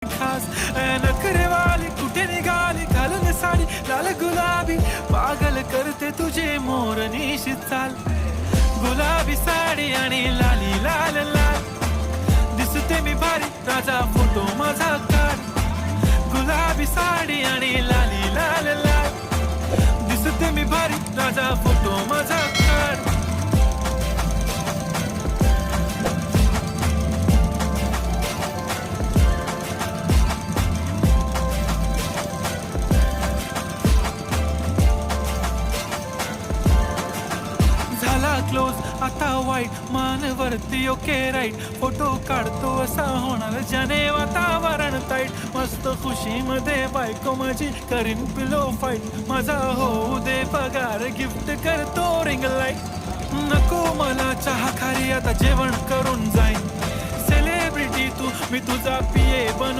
खास नखरेवाली कुठे निघाली घालून साडी लाल गुलाबी पागल करते तुझे मोरनीशी चाल गुलाबी साडी आणि लाली लाल लाल दिसते मी भारी राजा फोटो माझा काढ गुलाबी साडी आणि लाली लाल लाल दिसते मी भारी राजा फोटो माझा काढ क्लोज आता वाईट मानवरती ओके राईट फोटो काढतो असा होणार ज्याने वातावरण ताईट मस्त खुशीमध्ये बायको माझी करीन पिलो फाईट माझा होऊ दे पगार गिफ्ट करतो रिंग लाईट नको मला चहा खारी आता जेवण करून जाईन सेलिब्रिटी तू मी तुझा पिये बनू